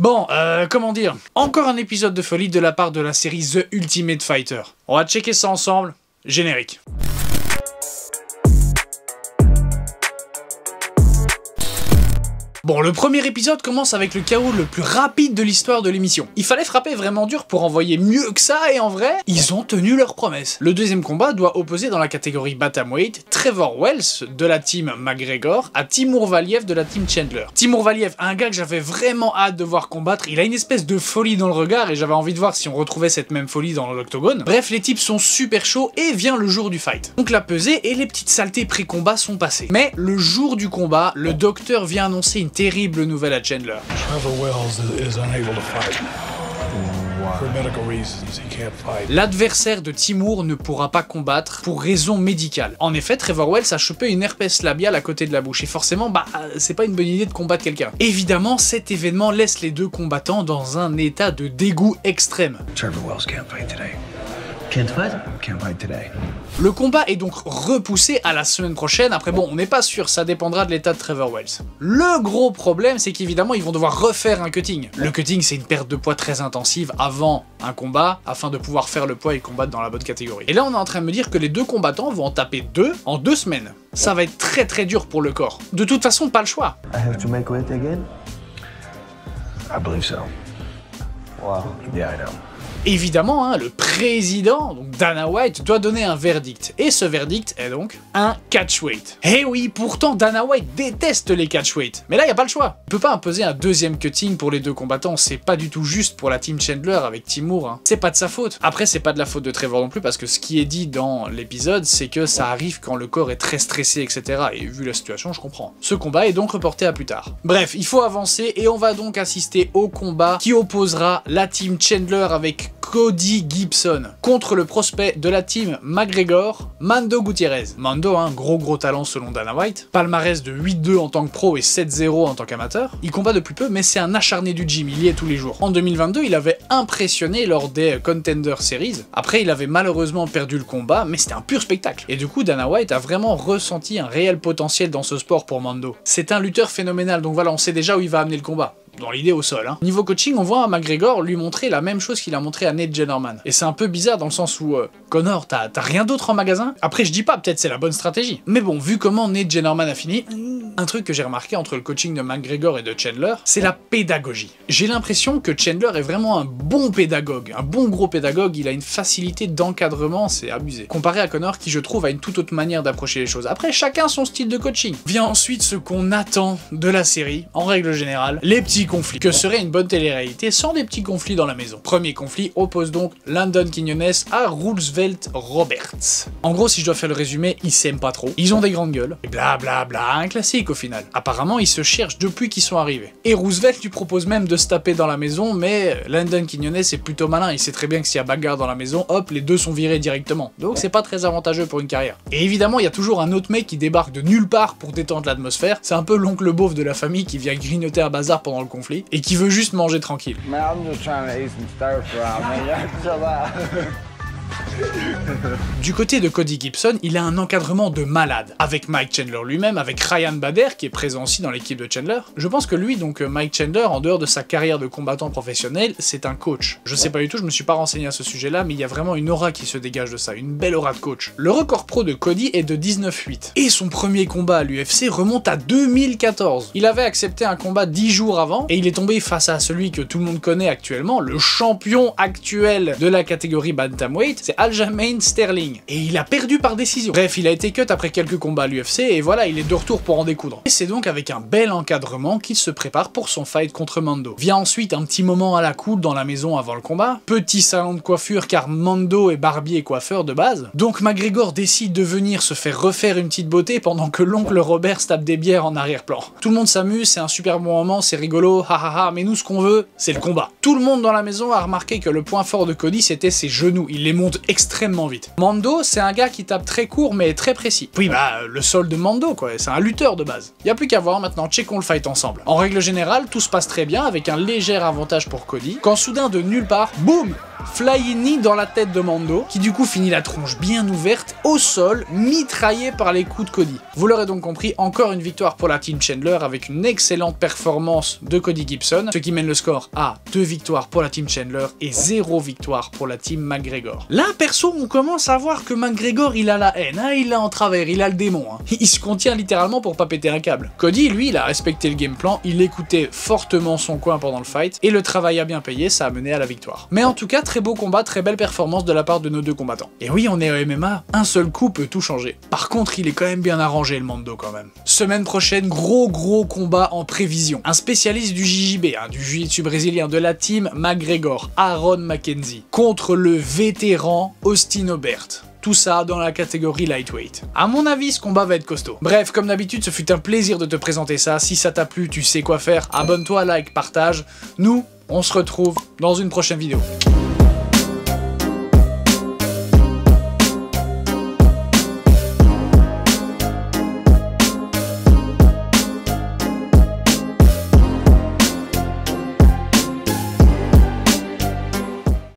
Bon, comment dire, encore un épisode de folie de la part de la série The Ultimate Fighter. On va checker ça ensemble, générique. Bon, le premier épisode commence avec le KO le plus rapide de l'histoire de l'émission. Il fallait frapper vraiment dur pour envoyer mieux que ça, et en vrai, ils ont tenu leur promesse. Le deuxième combat doit opposer dans la catégorie Bantamweight Trevor Wells de la team McGregor à Timur Valiev de la team Chandler. Timur Valiev, un gars que j'avais vraiment hâte de voir combattre, il a une espèce de folie dans le regard et j'avais envie de voir si on retrouvait cette même folie dans l'octogone. Bref, les types sont super chauds et vient le jour du fight. Donc la pesée et les petites saletés pré-combat sont passées. Mais le jour du combat, le docteur vient annoncer une terrible nouvelle à Chandler. Trevor Wells is unable to fight. For medical reasons, he can't fight. L'adversaire de Timur ne pourra pas combattre pour raison médicale. En effet, Trevor Wells a chopé une herpès labiale à côté de la bouche et forcément, c'est pas une bonne idée de combattre quelqu'un. Évidemment, cet événement laisse les deux combattants dans un état de dégoût extrême. Trevor Wells can't fight today. Can't fight? Can't fight today. Le combat est donc repoussé à la semaine prochaine. Après bon, on n'est pas sûr, ça dépendra de l'état de Trevor Wells. Le gros problème, c'est qu'évidemment, ils vont devoir refaire un cutting. Le cutting, c'est une perte de poids très intensive avant un combat, afin de pouvoir faire le poids et combattre dans la bonne catégorie. Et là, on est en train de me dire que les deux combattants vont en taper 2 en 2 semaines. Ça va être très très dur pour le corps. De toute façon, pas le choix. I have to make weight again? I believe so. Wow. Yeah, I know. Évidemment, hein, le président, donc Dana White, doit donner un verdict. Et ce verdict est donc un catchweight. Eh oui, pourtant Dana White déteste les catchweights. Mais là, il n'y a pas le choix. Il peut pas imposer un deuxième cutting pour les deux combattants. C'est pas du tout juste pour la team Chandler avec Timur. Hein. C'est pas de sa faute. Après, c'est pas de la faute de Trevor non plus, parce que ce qui est dit dans l'épisode, c'est que ça arrive quand le corps est très stressé, etc. Et vu la situation, je comprends. Ce combat est donc reporté à plus tard. Bref, il faut avancer et on va donc assister au combat qui opposera la team Chandler avec Cody Gibson contre le prospect de la team McGregor, Mando Gutiérrez. Mando, un gros talent selon Dana White. Palmarès de 8-2 en tant que pro et 7-0 en tant qu'amateur. Il combat depuis peu, mais c'est un acharné du gym, il y est tous les jours. En 2022, il avait impressionné lors des Contender Series. Après, il avait malheureusement perdu le combat, mais c'était un pur spectacle. Et du coup, Dana White a vraiment ressenti un réel potentiel dans ce sport pour Mando. C'est un lutteur phénoménal, donc voilà, on sait déjà où il va amener le combat. Dans l'idée au sol. Hein. Niveau coaching, on voit McGregor lui montrer la même chose qu'il a montré à Nate Jennerman. Et c'est un peu bizarre dans le sens où, Connor, t'as rien d'autre en magasin? Après, je dis pas, peut-être c'est la bonne stratégie. Mais bon, vu comment Nate Jennerman a fini, un truc que j'ai remarqué entre le coaching de McGregor et de Chandler, c'est la pédagogie. J'ai l'impression que Chandler est vraiment un bon pédagogue, un bon gros pédagogue, il a une facilité d'encadrement, c'est abusé. Comparé à Connor, qui je trouve a une toute autre manière d'approcher les choses. Après, chacun son style de coaching. Vient ensuite ce qu'on attend de la série, en règle générale, les petits conflits. Que serait une bonne télé-réalité sans des petits conflits dans la maison? Premier conflit oppose donc Landon Quiñones à Roosevelt Roberts. En gros, si je dois faire le résumé, ils s'aiment pas trop, ils ont des grandes gueules, et blablabla, un classique au final. Apparemment, ils se cherchent depuis qu'ils sont arrivés. Et Roosevelt lui propose même de se taper dans la maison, mais Landon Quiñones est plutôt malin, il sait très bien que s'il y a bagarre dans la maison, hop, les deux sont virés directement. Donc c'est pas très avantageux pour une carrière. Et évidemment, il y a toujours un autre mec qui débarque de nulle part pour détendre l'atmosphère, c'est un peu l'oncle beauf de la famille qui vient grignoter un bazar pendant le conflit, et qui veut juste manger tranquille. Man, I'm just trying to eat some stir fry, man. Y'all chill out. Du côté de Cody Gibson, il a un encadrement de malade, avec Mike Chandler lui-même, avec Ryan Bader qui est présent aussi dans l'équipe de Chandler. Je pense que lui, donc Mike Chandler, en dehors de sa carrière de combattant professionnel, c'est un coach. Je sais pas du tout, je me suis pas renseigné à ce sujet-là, mais il y a vraiment une aura qui se dégage de ça, une belle aura de coach. Le record pro de Cody est de 19-8, et son premier combat à l'UFC remonte à 2014. Il avait accepté un combat 10 jours avant, et il est tombé face à celui que tout le monde connaît actuellement, le champion actuel de la catégorie Bantamweight, c'est Aljamain Sterling. Et il a perdu par décision. Bref, il a été cut après quelques combats à l'UFC et voilà, il est de retour pour en découdre. Et c'est donc avec un bel encadrement qu'il se prépare pour son fight contre Mando. Vient ensuite un petit moment à la cool dans la maison avant le combat. Petit salon de coiffure car Mando est barbier et coiffeur de base. Donc McGregor décide de venir se faire refaire une petite beauté pendant que l'oncle Robert se tape des bières en arrière-plan. Tout le monde s'amuse, c'est un super bon moment, c'est rigolo, hahaha, mais nous ce qu'on veut, c'est le combat. Tout le monde dans la maison a remarqué que le point fort de Cody c'était ses genoux, il les monte extrêmement vite. Mando, c'est un gars qui tape très court mais très précis. Oui le sol de Mando quoi, c'est un lutteur de base. Y a plus qu'à voir maintenant, checkons le fight ensemble. En règle générale, tout se passe très bien avec un léger avantage pour Cody, quand soudain de nulle part, boum, flying knee dans la tête de Mando, qui du coup finit la tronche bien ouverte, au sol, mitraillé par les coups de Cody. Vous l'aurez donc compris, encore une victoire pour la team Chandler avec une excellente performance de Cody Gibson, ce qui mène le score à 2 victoires pour la team Chandler et 0 victoire pour la team McGregor. Là, perso, on commence à voir que McGregor, il a la haine, hein, il a en travers, il a le démon. Hein. Il se contient littéralement pour pas péter un câble. Cody, lui, il a respecté le game plan, il écoutait fortement son coin pendant le fight, et le travail a bien payé, ça a mené à la victoire. Mais en tout cas, très beau combat, très belle performance de la part de nos deux combattants. Et oui, on est au MMA, un seul coup peut tout changer. Par contre, il est quand même bien arrangé le Mando quand même. Semaine prochaine, gros combat en prévision. Un spécialiste du JJB, hein, du jiu-jitsu brésilien, de la team McGregor, Aaron McKenzie, contre le vétéran Austin Aubert. Tout ça dans la catégorie lightweight. À mon avis, ce combat va être costaud. Bref, comme d'habitude, ce fut un plaisir de te présenter ça. Si ça t'a plu, tu sais quoi faire. Abonne-toi, like, partage. Nous, on se retrouve dans une prochaine vidéo.